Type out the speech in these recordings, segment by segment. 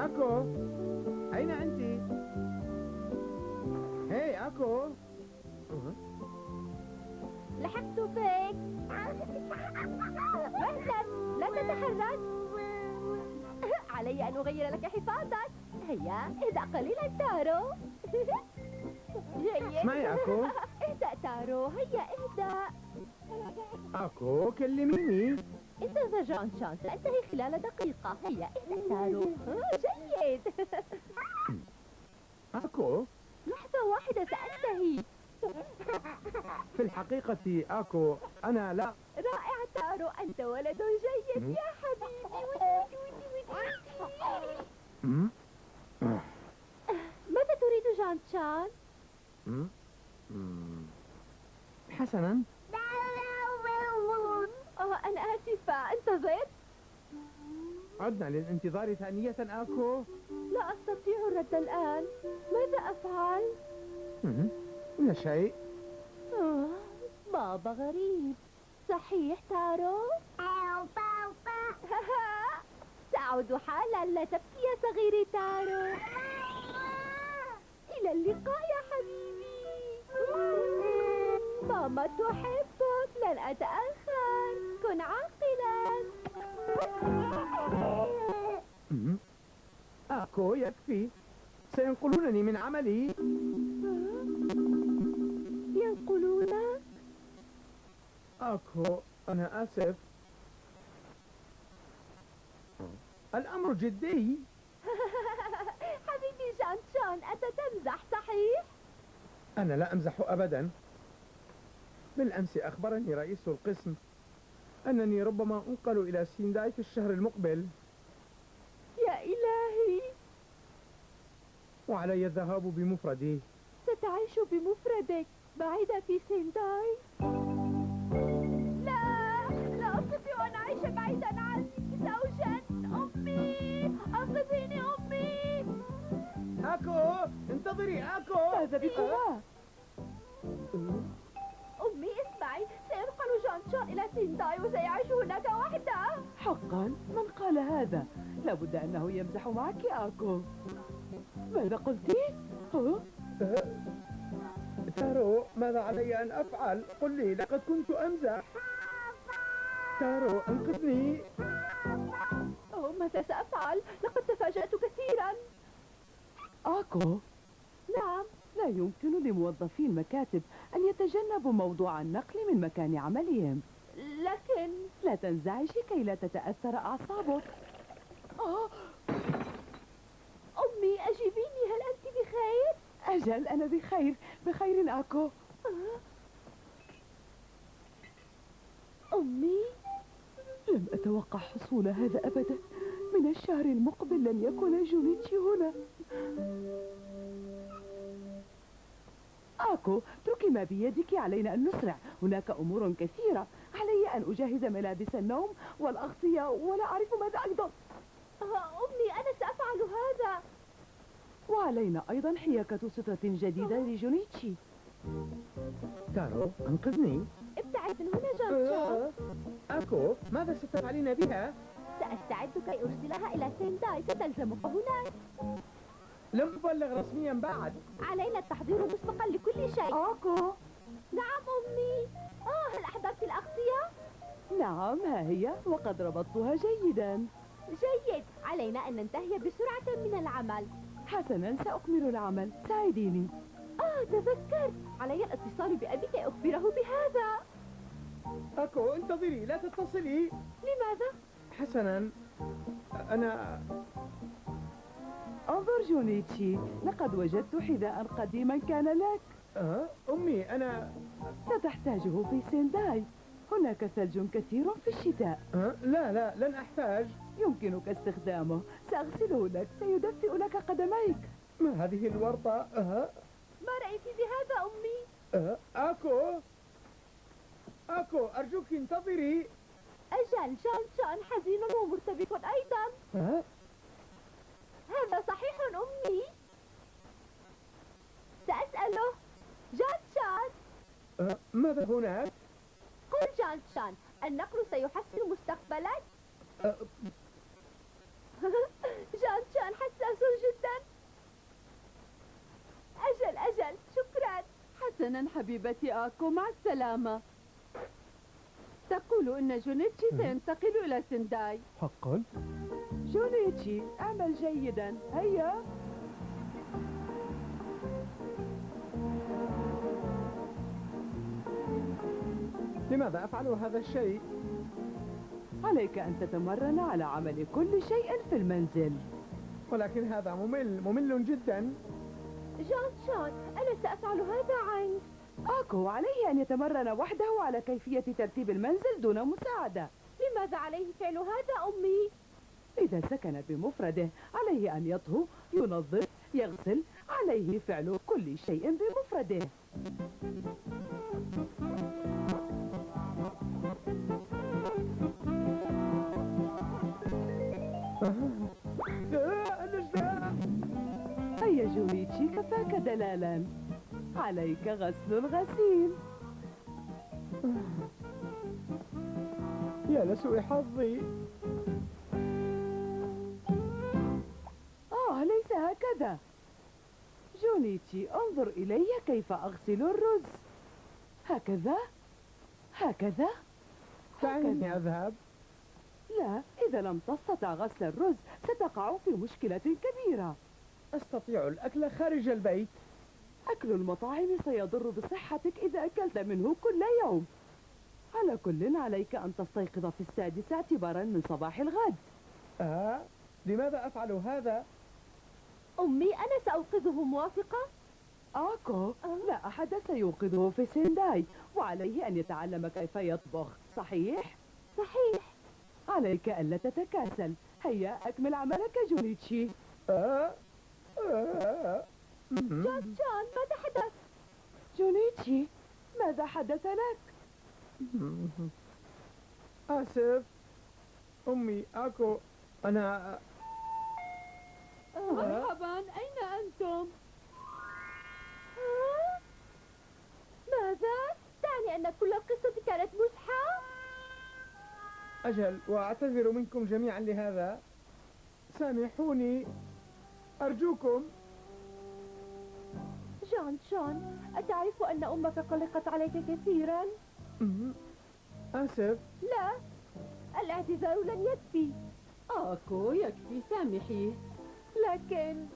أكو، أين أنت؟ هاي أكو. لحقت بك. مهلا، لا تتحرك. علي أن أغير لك حفاظك. هيا اهدأ قليلا تارو. جيد. اسمعي أكو. اهدأ تارو، هيا اهدأ. أكو كلميني. انتظر جون شان، سأنتهي خلال دقيقة. هيا اهدأ تارو. جيد. أكو، لحظة واحدة سأنتهي. في الحقيقة أكو أنا لا. رائع تارو، أنت ولد جيد يا حبيبي. ماذا تريد جون شان؟ حسنا. أنا آسفة، انتظر. عدنا للانتظار ثانية أكو. لا أستطيع الرد الآن. ماذا أفعل؟ لا شيء. بابا غريب. صحيح تارو؟ سأعود حالا، لا تبكي يا صغيري تارو. إلى اللقاء يا حبيبي. ماما تحبك، لن أتأخر. كن عاقلا. أكو يكفي، سينقلونني من عملي. ينقلونك؟ أكو أنا آسف، الأمر جدي. حبيبي جان شان، أنت تمزح صحيح؟ أنا لا أمزح أبدا. بالأمس أخبرني رئيس القسم أنني ربما أنقل إلى سينداي في الشهر المقبل، يا إلهي. وعلي الذهاب بمفردي. ستعيش بمفردك بعيدة في سينداي؟ لا أستطيع أن أعيش بعيدا عن زوجا. أمي، أنقذيني أمي. أكو انتظري أكو. ماذا بكما؟ أمي اسمعي، سينقل جون شون إلى سينداي وسيعيش هناك وحده. حقا؟ من قال هذا؟ لابد أنه يمزح معك يا أكو. ماذا قلتِ؟ تارو، ماذا علي أن أفعل؟ قل لي، لقد كنت أمزح. تارو انقذني. ماذا سأفعل؟ لقد تفاجأت كثيرا. أكو، نعم. لا يمكن لموظفي المكاتب أن يتجنبوا موضوع النقل من مكان عملهم. لكن لا تنزعجي كي لا تتأثر أعصابك. أمي أجيبيني، هل أنت بخير؟ أجل، أنا بخير، بخير أكو. أمي، لم أتوقع حصول هذا أبدا. من الشهر المقبل لن يكون جونيتشي هنا. أكو، اتركي ما بيدك، علينا أن نسرع. هناك أمور كثيرة. علي أن أجهز ملابس النوم والأغطية ولا أعرف ماذا أيضا. أمي، أنا سأفعل هذا. وعلينا أيضا حياكة سترة جديدة لجونيتشي. تارو انقذني. ابتعد من هنا جون شون. أكو، ماذا ستفعلين بها؟ سأستعد كي أرسلها إلى سينداي، ستلزمك هناك. لم أبلغ رسميا بعد. علينا التحضير مسبقا لكل شيء. أكو. نعم أمي. هل أحضرت الأغطية؟ نعم، ها هي، وقد ربطتها جيدا. جيد، علينا أن ننتهي بسرعة من العمل. حسنا، سأكمل العمل، ساعديني. تذكرت، علي الاتصال بأبي كي أخبره بهذا. أكو انتظري، لا تتصلي. لماذا؟ حسنا، أنا انظر جونيتشي، لقد وجدت حذاء قديما كان لك. أمي أنا ستحتاجه في سينداي. هناك ثلج كثير في الشتاء. لا لن أحتاج. يمكنك استخدامه، سأغسله لك، سيدفئ لك قدميك. ما هذه الورطة؟ ما رأيك بهذا أمي؟ أكو أرجوك انتظري. أجل، جون شان حزين ومرتبك أيضا. هذا صحيح أمي؟ سأسأله. جون شان، ماذا هناك؟ قل جون شان، النقل سيحسن مستقبلك. جون شان، حسنا. حبيبتي آكو، مع السلامة. تقول إن جونيتشي سينتقل إلى سنداي. حقا؟ جونيتشي، اعمل جيدا. هيا. لماذا أفعل هذا الشيء؟ عليك أن تتمرن على عمل كل شيء في المنزل. ولكن هذا ممل جدا. جون شون، أنا سأفعل هذا عنك. آكو عليه أن يتمرن وحده على كيفية ترتيب المنزل دون مساعدة. لماذا عليه فعل هذا أمي؟ إذا سكن بمفرده عليه أن يطهو، ينظف، يغسل. عليه فعل كل شيء بمفرده. الأجزاء. هيا جونيتشي، كفاك دلالا. عليك غسل الغسيل. يا لسوء حظي. ليس هكذا. جونيتشي، انظر إلي كيف أغسل الرز. هكذا، هكذا. دعني أذهب. لا، إذا لم تستطع غسل الرز ستقع في مشكلة كبيرة. أستطيع الأكل خارج البيت. أكل المطاعم سيضر بصحتك إذا أكلت منه كل يوم. على كل، عليك أن تستيقظ في 6 اعتبارا من صباح الغد. لماذا أفعل هذا؟ أمي، أنا سأوقظه، موافقة؟ آكو، لا أحد سيوقظه في سنداي، وعليه أن يتعلم كيف يطبخ. صحيح؟ صحيح. عليك ألا تتكاسل. هيا أكمل عملك جونيتشي. جون شون، ماذا حدث؟ جونيتشي، ماذا حدث لك؟ آسف أمي. آكو، أنا مرحبا، أين أنتم؟ ماذا؟ تعني أن كل القصة كانت مزحة؟ أجل، وأعتذر منكم جميعا لهذا. سامحوني أرجوكم. جون شون، أتعرف أن أمك قلقت عليك كثيرا؟ آسف. لا، الاعتذار لن يكفي. آكو، يكفي، سامحيه. لكن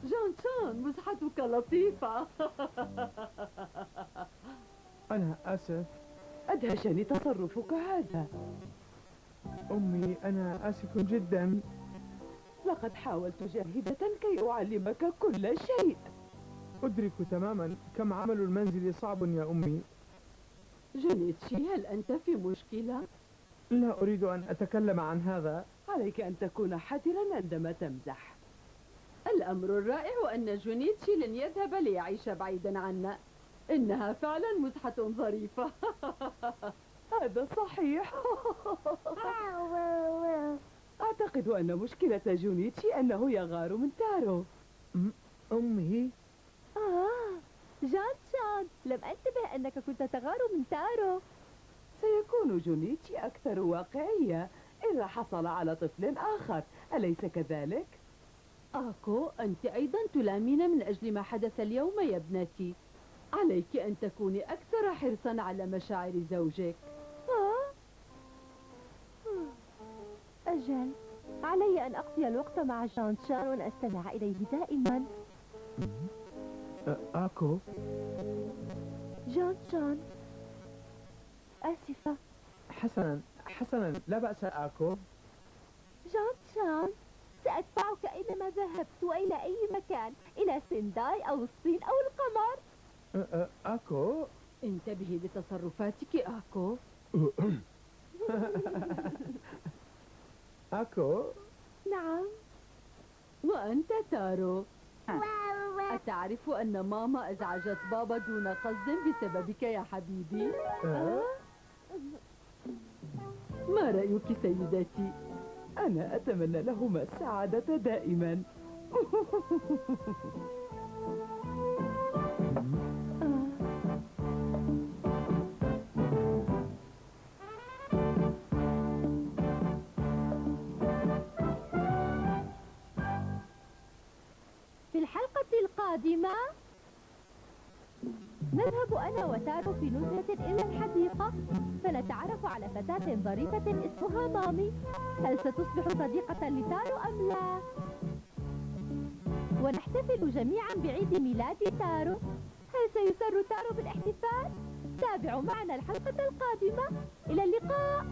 جون شون، مزحتك لطيفة. أنا آسف. أدهشني تصرفك هذا. أمي، أنا آسف جدا. لقد حاولت جاهدة كي أعلمك كل شيء. أدرك تماما كم عمل المنزل صعب يا أمي. جونيتشي، هل أنت في مشكلة؟ لا أريد أن أتكلم عن هذا. عليك أن تكون حذرا عندما تمزح. الأمر الرائع أن جونيتشي لن يذهب ليعيش بعيدا عنا. إنها فعلا مزحة ظريفة. هذا صحيح. أعتقد أن مشكلة جونيتشي أنه يغار من تارو. أمي. جون شون، لم أنتبه أنك كنت تغار من تارو. سيكون جونيتشي أكثر واقعية إذا حصل على طفل آخر، أليس كذلك؟ آكو، أنت أيضا تلامين من أجل ما حدث اليوم يا ابنتي. عليك أن تكوني أكثر حرصا على مشاعر زوجك. أجل، علي أن أقضي الوقت مع جون شون وأن أستمع إليه دائما. آكو. جون شون، آسفة. حسنا، لا بأس آكو. جون شون، سأتبعك أينما ذهبت وإلى أي مكان، إلى سنداي أو الصين أو القمر. آكو. انتبهي لتصرفاتك آكو. آكو. نعم. وأنت تارو، أتعرف أن ماما أزعجت بابا دون قصد بسببك يا حبيبي؟ ما رأيك سيدتي؟ أنا أتمنى لهما السعادة دائما. في الحلقة القادمة نذهب أنا وتارو في نزهة إلى الحديقة، سنتعرف على فتاة ظريفة اسمها مامي. هل ستصبح صديقة لتارو أم لا؟ ونحتفل جميعا بعيد ميلاد تارو. هل سيسر تارو بالاحتفال؟ تابعوا معنا الحلقة القادمة. إلى اللقاء.